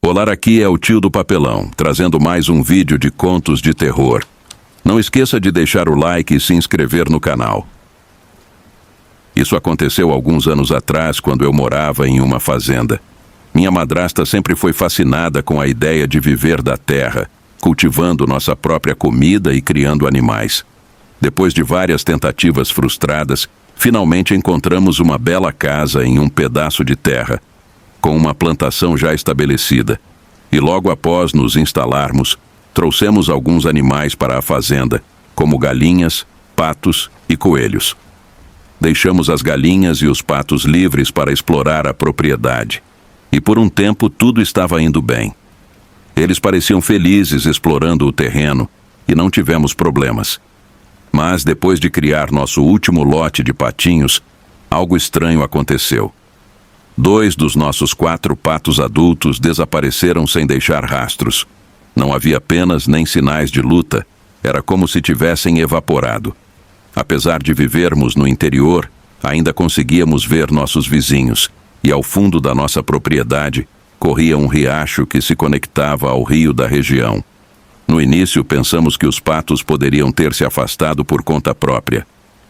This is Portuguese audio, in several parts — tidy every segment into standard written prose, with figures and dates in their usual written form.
Olá, aqui é o tio do papelão, trazendo mais um vídeo de contos de terror. Não esqueça de deixar o like e se inscrever no canal. Isso aconteceu alguns anos atrás, quando eu morava em uma fazenda. Minha madrasta sempre foi fascinada com a ideia de viver da terra, cultivando nossa própria comida e criando animais. Depois de várias tentativas frustradas, finalmente encontramos uma bela casa em um pedaço de terra, com uma plantação já estabelecida. E logo após nos instalarmos, trouxemos alguns animais para a fazenda, como galinhas, patos e coelhos. Deixamos as galinhas e os patos livres para explorar a propriedade. E por um tempo tudo estava indo bem. Eles pareciam felizes explorando o terreno e não tivemos problemas. Mas depois de criar nosso último lote de patinhos, algo estranho aconteceu. 2 dos nossos 4 patos adultos desapareceram sem deixar rastros. Não havia penas nem sinais de luta, era como se tivessem evaporado. Apesar de vivermos no interior, ainda conseguíamos ver nossos vizinhos, e ao fundo da nossa propriedade corria um riacho que se conectava ao rio da região. No início, pensamos que os patos poderiam ter se afastado por conta própria.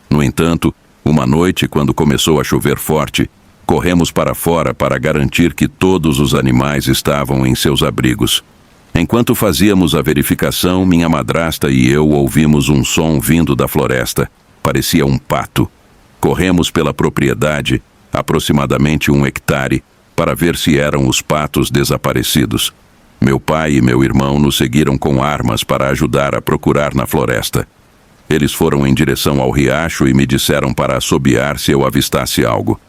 No entanto, uma noite, quando começou a chover forte, corremos para fora para garantir que todos os animais estavam em seus abrigos. Enquanto fazíamos a verificação, minha madrasta e eu ouvimos um som vindo da floresta. Parecia um pato. Corremos pela propriedade, aproximadamente 1 hectare, para ver se eram os patos desaparecidos. Meu pai e meu irmão nos seguiram com armas para ajudar a procurar na floresta. Eles foram em direção ao riacho e me disseram para assobiar se eu avistasse algo.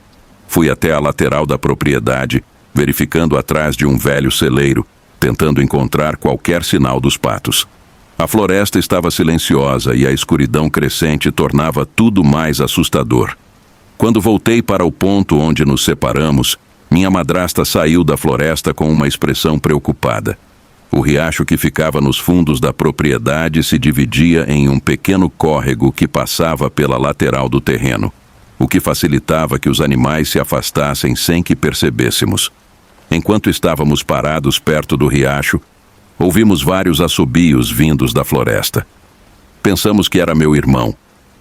Fui até a lateral da propriedade, verificando atrás de um velho celeiro, tentando encontrar qualquer sinal dos patos. A floresta estava silenciosa e a escuridão crescente tornava tudo mais assustador. Quando voltei para o ponto onde nos separamos, minha madrasta saiu da floresta com uma expressão preocupada. O riacho que ficava nos fundos da propriedade se dividia em um pequeno córrego que passava pela lateral do terreno, o que facilitava que os animais se afastassem sem que percebêssemos. Enquanto estávamos parados perto do riacho, ouvimos vários assobios vindos da floresta. Pensamos que era meu irmão.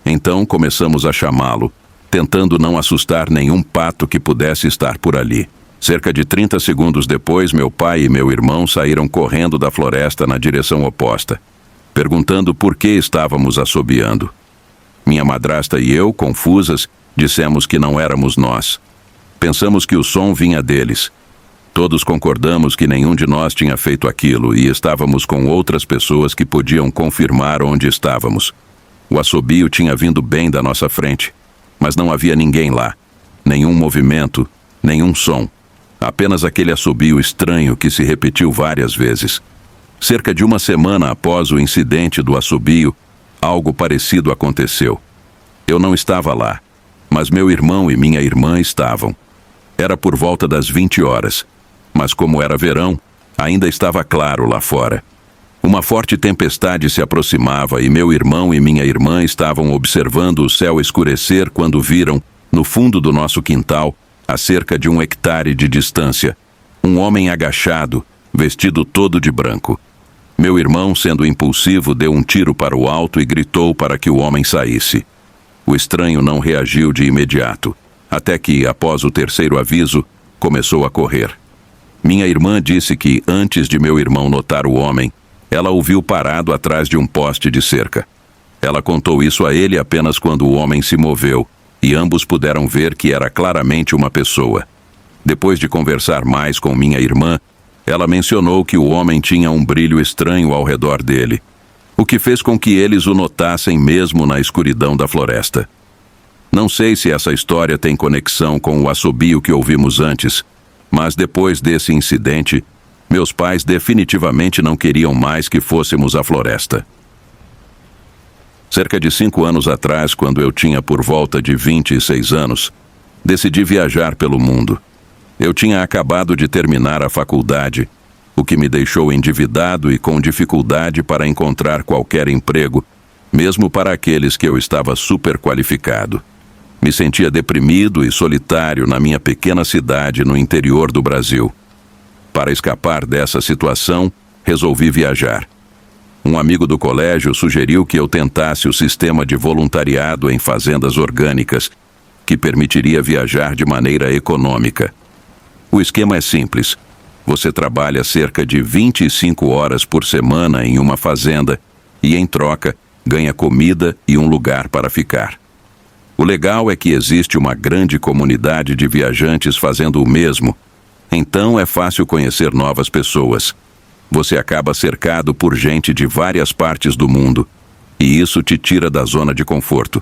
Então começamos a chamá-lo, tentando não assustar nenhum pato que pudesse estar por ali. Cerca de 30 segundos depois, meu pai e meu irmão saíram correndo da floresta na direção oposta, perguntando por que estávamos assobiando. Minha madrasta e eu, confusas, dissemos que não éramos nós. Pensamos que o som vinha deles. Todos concordamos que nenhum de nós tinha feito aquilo e estávamos com outras pessoas que podiam confirmar onde estávamos. O assobio tinha vindo bem da nossa frente, mas não havia ninguém lá. Nenhum movimento, nenhum som. Apenas aquele assobio estranho que se repetiu várias vezes. Cerca de 1 semana após o incidente do assobio, algo parecido aconteceu. Eu não estava lá, mas meu irmão e minha irmã estavam. Era por volta das 20 horas, mas como era verão, ainda estava claro lá fora. Uma forte tempestade se aproximava e meu irmão e minha irmã estavam observando o céu escurecer quando viram, no fundo do nosso quintal, a cerca de 1 hectare de distância, um homem agachado, vestido todo de branco. Meu irmão, sendo impulsivo, deu um tiro para o alto e gritou para que o homem saísse. O estranho não reagiu de imediato, até que, após o 3º aviso, começou a correr. Minha irmã disse que, antes de meu irmão notar o homem, ela o viu parado atrás de um poste de cerca. Ela contou isso a ele apenas quando o homem se moveu, e ambos puderam ver que era claramente uma pessoa. Depois de conversar mais com minha irmã, ela mencionou que o homem tinha um brilho estranho ao redor dele, o que fez com que eles o notassem mesmo na escuridão da floresta. Não sei se essa história tem conexão com o assobio que ouvimos antes, mas depois desse incidente, meus pais definitivamente não queriam mais que fôssemos à floresta. Cerca de 5 anos atrás, quando eu tinha por volta de 26 anos, decidi viajar pelo mundo. Eu tinha acabado de terminar a faculdade, o que me deixou endividado e com dificuldade para encontrar qualquer emprego, mesmo para aqueles que eu estava super qualificado. Me sentia deprimido e solitário na minha pequena cidade no interior do Brasil. Para escapar dessa situação, resolvi viajar. Um amigo do colégio sugeriu que eu tentasse o sistema de voluntariado em fazendas orgânicas, que permitiria viajar de maneira econômica. O esquema é simples. Você trabalha cerca de 25 horas por semana em uma fazenda e, em troca, ganha comida e um lugar para ficar. O legal é que existe uma grande comunidade de viajantes fazendo o mesmo, então é fácil conhecer novas pessoas. Você acaba cercado por gente de várias partes do mundo, e isso te tira da zona de conforto.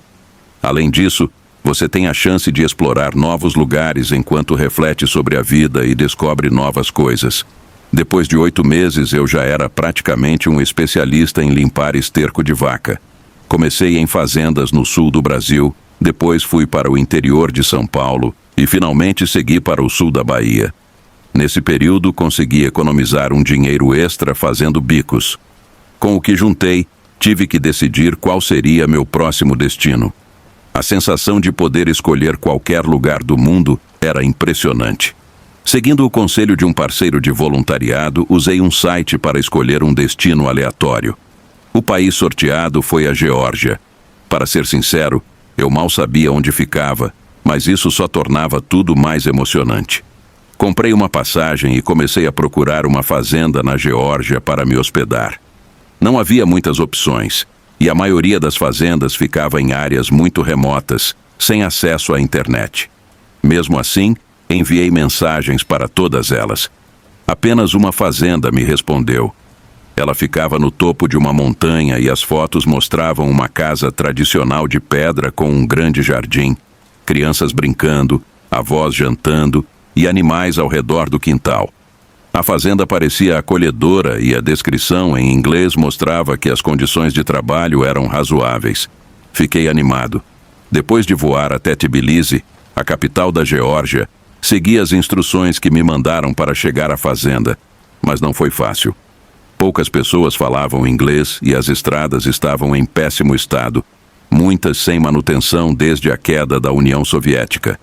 Além disso, você tem a chance de explorar novos lugares enquanto reflete sobre a vida e descobre novas coisas. Depois de 8 meses, eu já era praticamente um especialista em limpar esterco de vaca. Comecei em fazendas no sul do Brasil, depois fui para o interior de São Paulo e finalmente segui para o sul da Bahia. Nesse período, consegui economizar um dinheiro extra fazendo bicos. Com o que juntei, tive que decidir qual seria meu próximo destino. A sensação de poder escolher qualquer lugar do mundo era impressionante. Seguindo o conselho de um parceiro de voluntariado, usei um site para escolher um destino aleatório. O país sorteado foi a Geórgia. Para ser sincero, eu mal sabia onde ficava, mas isso só tornava tudo mais emocionante. Comprei uma passagem e comecei a procurar uma fazenda na Geórgia para me hospedar. Não havia muitas opções, e a maioria das fazendas ficava em áreas muito remotas, sem acesso à internet. Mesmo assim, enviei mensagens para todas elas. Apenas uma fazenda me respondeu. Ela ficava no topo de uma montanha e as fotos mostravam uma casa tradicional de pedra com um grande jardim, crianças brincando, avós jantando e animais ao redor do quintal. A fazenda parecia acolhedora e a descrição em inglês mostrava que as condições de trabalho eram razoáveis. Fiquei animado. Depois de voar até Tbilisi, a capital da Geórgia, segui as instruções que me mandaram para chegar à fazenda, mas não foi fácil. Poucas pessoas falavam inglês e as estradas estavam em péssimo estado, muitas sem manutenção desde a queda da União Soviética.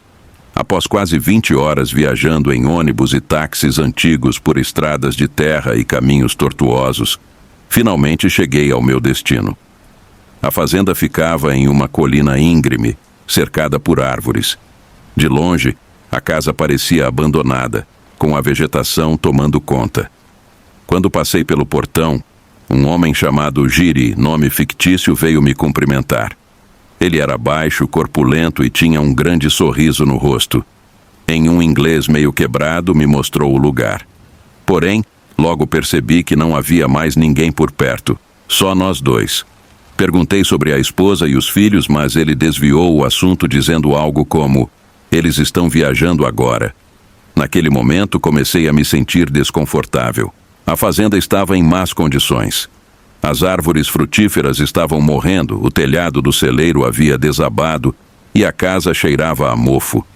Após quase 20 horas viajando em ônibus e táxis antigos por estradas de terra e caminhos tortuosos, finalmente cheguei ao meu destino. A fazenda ficava em uma colina íngreme, cercada por árvores. De longe, a casa parecia abandonada, com a vegetação tomando conta. Quando passei pelo portão, um homem chamado Giri, nome fictício, veio me cumprimentar. Ele era baixo, corpulento e tinha um grande sorriso no rosto. Em um inglês meio quebrado, me mostrou o lugar. Porém, logo percebi que não havia mais ninguém por perto, só nós dois. Perguntei sobre a esposa e os filhos, mas ele desviou o assunto dizendo algo como: "Eles estão viajando agora." Naquele momento, comecei a me sentir desconfortável. A fazenda estava em más condições. As árvores frutíferas estavam morrendo, o telhado do celeiro havia desabado e a casa cheirava a mofo.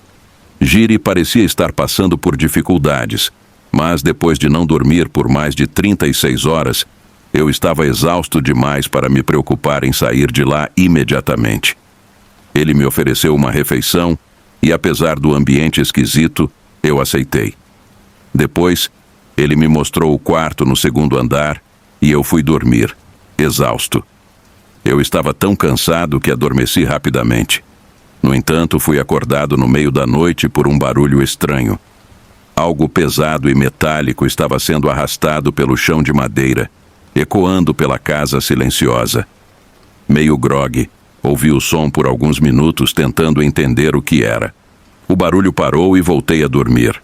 Giri parecia estar passando por dificuldades, mas depois de não dormir por mais de 36 horas, eu estava exausto demais para me preocupar em sair de lá imediatamente. Ele me ofereceu uma refeição e, apesar do ambiente esquisito, eu aceitei. Depois, ele me mostrou o quarto no segundo andar e eu fui dormir, exausto. Eu estava tão cansado que adormeci rapidamente. No entanto, fui acordado no meio da noite por um barulho estranho. Algo pesado e metálico estava sendo arrastado pelo chão de madeira, ecoando pela casa silenciosa. Meio grogue, ouvi o som por alguns minutos tentando entender o que era. O barulho parou e voltei a dormir.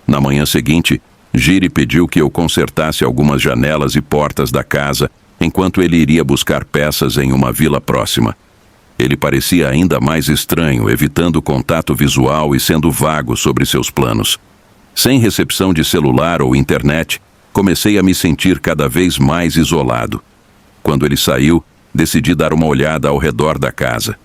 Na manhã seguinte, Giri pediu que eu consertasse algumas janelas e portas da casa, enquanto ele iria buscar peças em uma vila próxima. Ele parecia ainda mais estranho, evitando contato visual e sendo vago sobre seus planos. Sem recepção de celular ou internet, comecei a me sentir cada vez mais isolado. Quando ele saiu, decidi dar uma olhada ao redor da casa.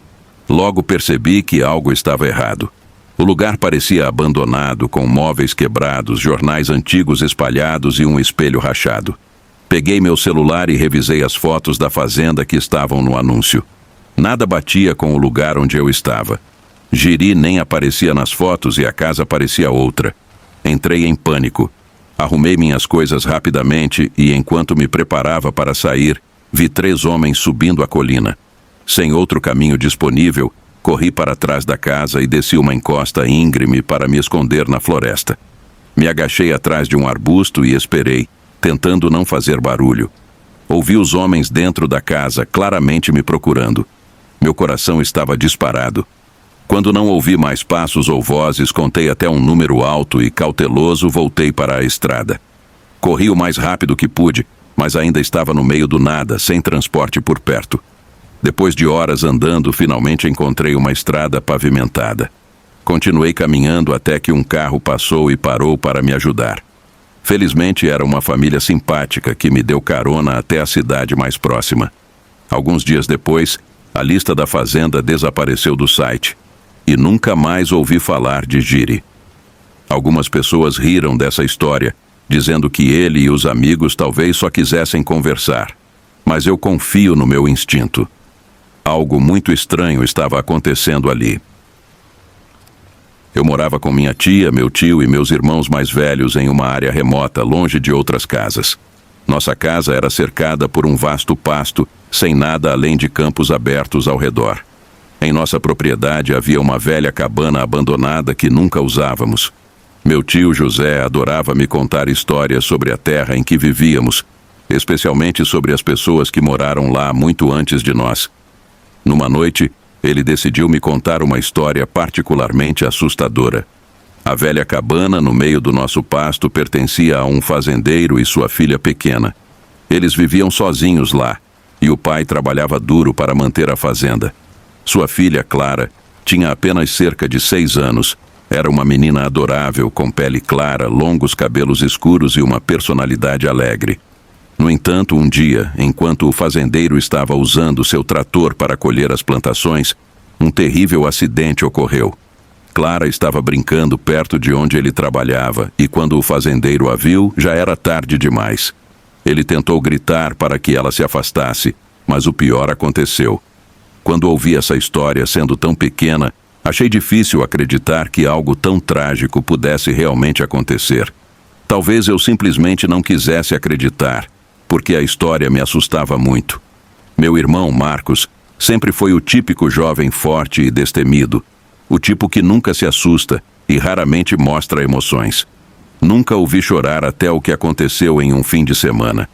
Logo percebi que algo estava errado. O lugar parecia abandonado, com móveis quebrados, jornais antigos espalhados e um espelho rachado. Peguei meu celular e revisei as fotos da fazenda que estavam no anúncio. Nada batia com o lugar onde eu estava. Giri nem aparecia nas fotos e a casa parecia outra. Entrei em pânico. Arrumei minhas coisas rapidamente e, enquanto me preparava para sair, vi 3 homens subindo a colina. Sem outro caminho disponível, corri para trás da casa e desci uma encosta íngreme para me esconder na floresta. Me agachei atrás de um arbusto e esperei, tentando não fazer barulho. Ouvi os homens dentro da casa claramente me procurando. Meu coração estava disparado. Quando não ouvi mais passos ou vozes, contei até um número alto e, cauteloso, voltei para a estrada. Corri o mais rápido que pude, mas ainda estava no meio do nada, sem transporte por perto. Depois de horas andando, finalmente encontrei uma estrada pavimentada. Continuei caminhando até que um carro passou e parou para me ajudar. Felizmente era uma família simpática que me deu carona até a cidade mais próxima. Alguns dias depois, a lista da fazenda desapareceu do site e nunca mais ouvi falar de Jiri. Algumas pessoas riram dessa história, dizendo que ele e os amigos talvez só quisessem conversar. Mas eu confio no meu instinto. Algo muito estranho estava acontecendo ali. Eu morava com minha tia, meu tio e meus irmãos mais velhos em uma área remota, longe de outras casas. Nossa casa era cercada por um vasto pasto, sem nada além de campos abertos ao redor. Em nossa propriedade havia uma velha cabana abandonada que nunca usávamos. Meu tio José adorava me contar histórias sobre a terra em que vivíamos, especialmente sobre as pessoas que moraram lá muito antes de nós. Numa noite, ele decidiu me contar uma história particularmente assustadora. A velha cabana, no meio do nosso pasto, pertencia a um fazendeiro e sua filha pequena. Eles viviam sozinhos lá, e o pai trabalhava duro para manter a fazenda. Sua filha, Clara, tinha apenas cerca de 6 anos. Era uma menina adorável, com pele clara, longos cabelos escuros e uma personalidade alegre. No entanto, um dia, enquanto o fazendeiro estava usando seu trator para colher as plantações, um terrível acidente ocorreu. Clara estava brincando perto de onde ele trabalhava e, quando o fazendeiro a viu, já era tarde demais. Ele tentou gritar para que ela se afastasse, mas o pior aconteceu. Quando ouvi essa história sendo tão pequena, achei difícil acreditar que algo tão trágico pudesse realmente acontecer. Talvez eu simplesmente não quisesse acreditar, porque a história me assustava muito. Meu irmão, Marcos, sempre foi o típico jovem forte e destemido, o tipo que nunca se assusta e raramente mostra emoções. Nunca o vi chorar até o que aconteceu em um fim de semana.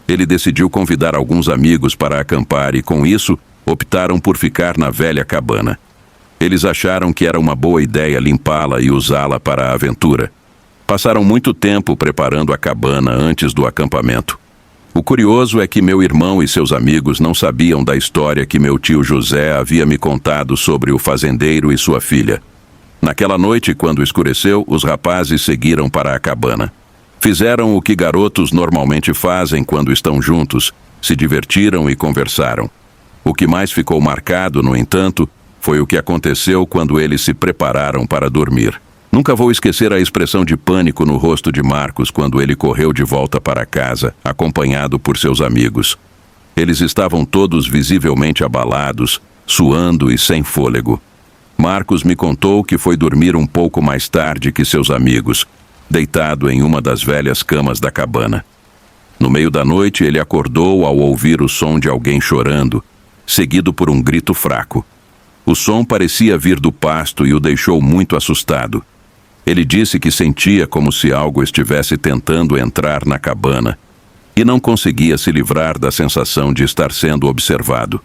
Ele decidiu convidar alguns amigos para acampar e, com isso, optaram por ficar na velha cabana. Eles acharam que era uma boa ideia limpá-la e usá-la para a aventura. Passaram muito tempo preparando a cabana antes do acampamento. O curioso é que meu irmão e seus amigos não sabiam da história que meu tio José havia me contado sobre o fazendeiro e sua filha. Naquela noite, quando escureceu, os rapazes seguiram para a cabana. Fizeram o que garotos normalmente fazem quando estão juntos, se divertiram e conversaram. O que mais ficou marcado, no entanto, foi o que aconteceu quando eles se prepararam para dormir. Nunca vou esquecer a expressão de pânico no rosto de Marcos quando ele correu de volta para casa, acompanhado por seus amigos. Eles estavam todos visivelmente abalados, suando e sem fôlego. Marcos me contou que foi dormir um pouco mais tarde que seus amigos, deitado em uma das velhas camas da cabana. No meio da noite, ele acordou ao ouvir o som de alguém chorando, seguido por um grito fraco. O som parecia vir do pasto e o deixou muito assustado. Ele disse que sentia como se algo estivesse tentando entrar na cabana e não conseguia se livrar da sensação de estar sendo observado.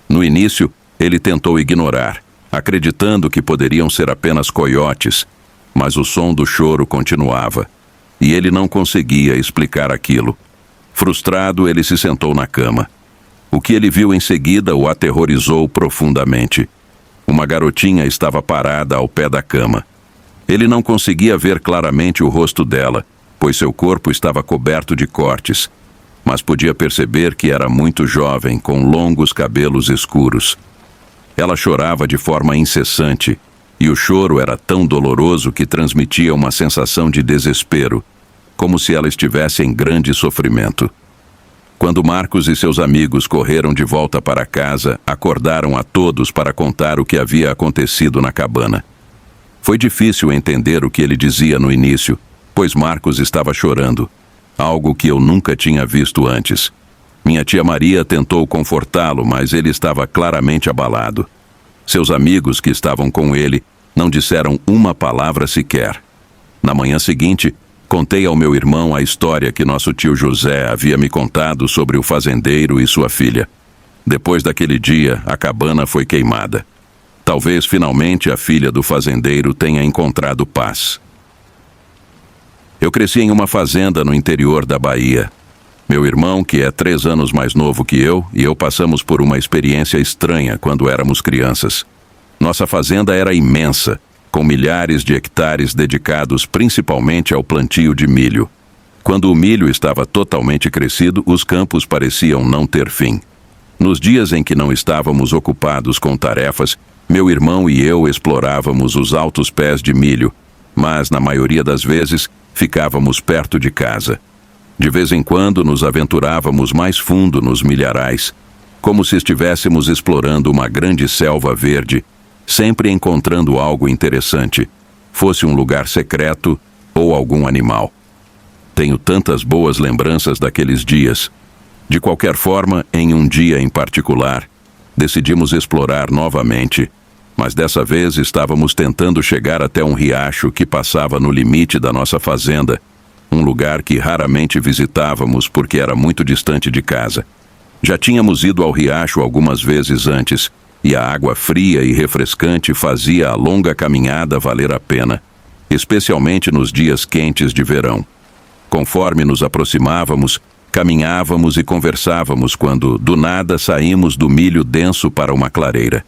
No início, ele tentou ignorar, acreditando que poderiam ser apenas coiotes, mas o som do choro continuava, e ele não conseguia explicar aquilo. Frustrado, ele se sentou na cama. O que ele viu em seguida o aterrorizou profundamente. Uma garotinha estava parada ao pé da cama. Ele não conseguia ver claramente o rosto dela, pois seu corpo estava coberto de cortes, mas podia perceber que era muito jovem, com longos cabelos escuros. Ela chorava de forma incessante, e o choro era tão doloroso que transmitia uma sensação de desespero, como se ela estivesse em grande sofrimento. Quando Marcos e seus amigos correram de volta para casa, acordaram a todos para contar o que havia acontecido na cabana. Foi difícil entender o que ele dizia no início, pois pois Marcos estava chorando, algo que eu nunca tinha visto antes. Minha tia Maria tentou confortá-lo, mas ele estava claramente abalado. Seus amigos que estavam com ele não disseram uma palavra sequer. Na manhã seguinte, contei ao meu irmão a história que nosso tio José havia me contado sobre o fazendeiro e sua filha. Depois daquele dia, a cabana foi queimada. Talvez finalmente a filha do fazendeiro tenha encontrado paz. Eu cresci em uma fazenda no interior da Bahia. Meu irmão, que é 3 anos mais novo que eu, e eu passamos por uma experiência estranha quando éramos crianças. Nossa fazenda era imensa, com milhares de hectares dedicados principalmente ao plantio de milho. Quando o milho estava totalmente crescido, os campos pareciam não ter fim. Nos dias em que não estávamos ocupados com tarefas, meu irmão e eu explorávamos os altos pés de milho, mas, na maioria das vezes, ficávamos perto de casa. De vez em quando nos aventurávamos mais fundo nos milharais, como se estivéssemos explorando uma grande selva verde, sempre encontrando algo interessante, fosse um lugar secreto ou algum animal. Tenho tantas boas lembranças daqueles dias. De qualquer forma, em um dia em particular, decidimos explorar novamente, mas dessa vez estávamos tentando chegar até um riacho que passava no limite da nossa fazenda, um lugar que raramente visitávamos porque era muito distante de casa. Já tínhamos ido ao riacho algumas vezes antes, e a água fria e refrescante fazia a longa caminhada valer a pena, especialmente nos dias quentes de verão. Conforme nos aproximávamos, caminhávamos e conversávamos quando, do nada, saímos do milho denso para uma clareira.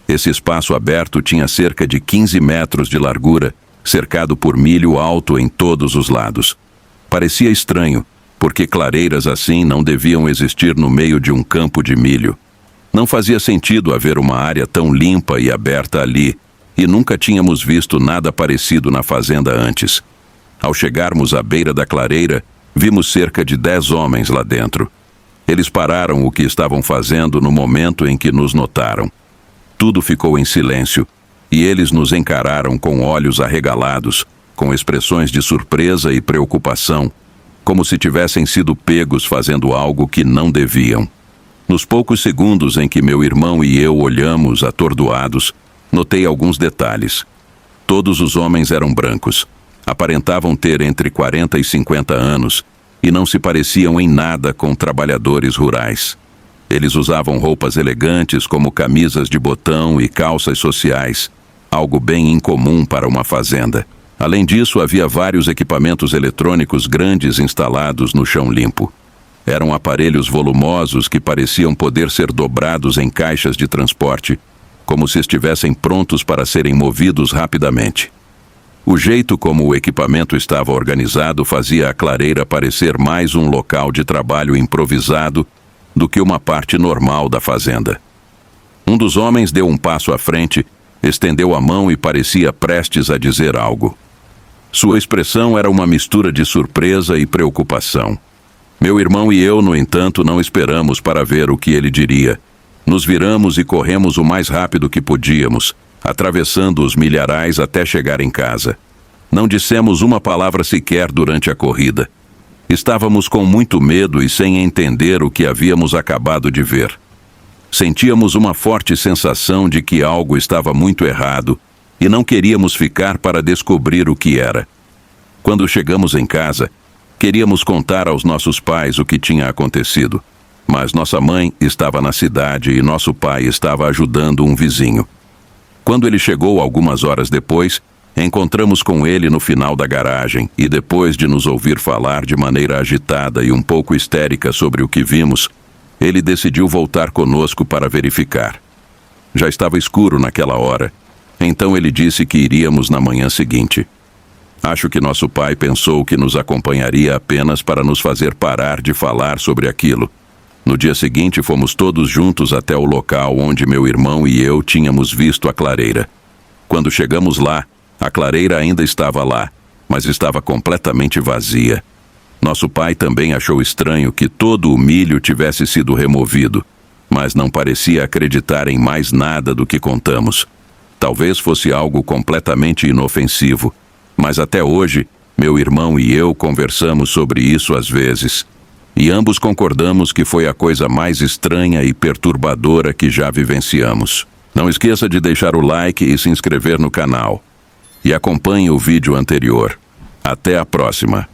Esse espaço aberto tinha cerca de 15 metros de largura, cercado por milho alto em todos os lados. Parecia estranho, porque clareiras assim não deviam existir no meio de um campo de milho. Não fazia sentido haver uma área tão limpa e aberta ali, e nunca tínhamos visto nada parecido na fazenda antes. Ao chegarmos à beira da clareira, vimos cerca de 10 homens lá dentro. Eles pararam o que estavam fazendo no momento em que nos notaram. Tudo ficou em silêncio, e eles nos encararam com olhos arregalados, com expressões de surpresa e preocupação, como se tivessem sido pegos fazendo algo que não deviam. Nos poucos segundos em que meu irmão e eu olhamos atordoados, notei alguns detalhes. Todos os homens eram brancos, aparentavam ter entre 40 e 50 anos, e não se pareciam em nada com trabalhadores rurais. Eles usavam roupas elegantes como camisas de botão e calças sociais, algo bem incomum para uma fazenda. Além disso, havia vários equipamentos eletrônicos grandes instalados no chão limpo. Eram aparelhos volumosos que pareciam poder ser dobrados em caixas de transporte, como se estivessem prontos para serem movidos rapidamente. O jeito como o equipamento estava organizado fazia a clareira parecer mais um local de trabalho improvisado do que uma parte normal da fazenda. Um dos homens deu um passo à frente, estendeu a mão e parecia prestes a dizer algo. Sua expressão era uma mistura de surpresa e preocupação. Meu irmão e eu, no entanto, não esperamos para ver o que ele diria. Nos viramos e corremos o mais rápido que podíamos, atravessando os milharais até chegar em casa. Não dissemos uma palavra sequer durante a corrida. Estávamos com muito medo e sem entender o que havíamos acabado de ver. Sentíamos uma forte sensação de que algo estava muito errado e não queríamos ficar para descobrir o que era. Quando chegamos em casa, queríamos contar aos nossos pais o que tinha acontecido, mas nossa mãe estava na cidade e nosso pai estava ajudando um vizinho. Quando ele chegou algumas horas depois, encontramos com ele no final da garagem e depois de nos ouvir falar de maneira agitada e um pouco histérica sobre o que vimos, ele decidiu voltar conosco para verificar. Já estava escuro naquela hora, então ele disse que iríamos na manhã seguinte. Acho que nosso pai pensou que nos acompanharia apenas para nos fazer parar de falar sobre aquilo. No dia seguinte, fomos todos juntos até o local onde meu irmão e eu tínhamos visto a clareira. Quando chegamos lá, a clareira ainda estava lá, mas estava completamente vazia. Nosso pai também achou estranho que todo o milho tivesse sido removido, mas não parecia acreditar em mais nada do que contamos. Talvez fosse algo completamente inofensivo, mas até hoje Meu irmão e eu conversamos sobre isso às vezes, e ambos concordamos que foi a coisa mais estranha e perturbadora que já vivenciamos. Não esqueça de deixar o like e se inscrever no canal. E acompanhe o vídeo anterior. Até a próxima!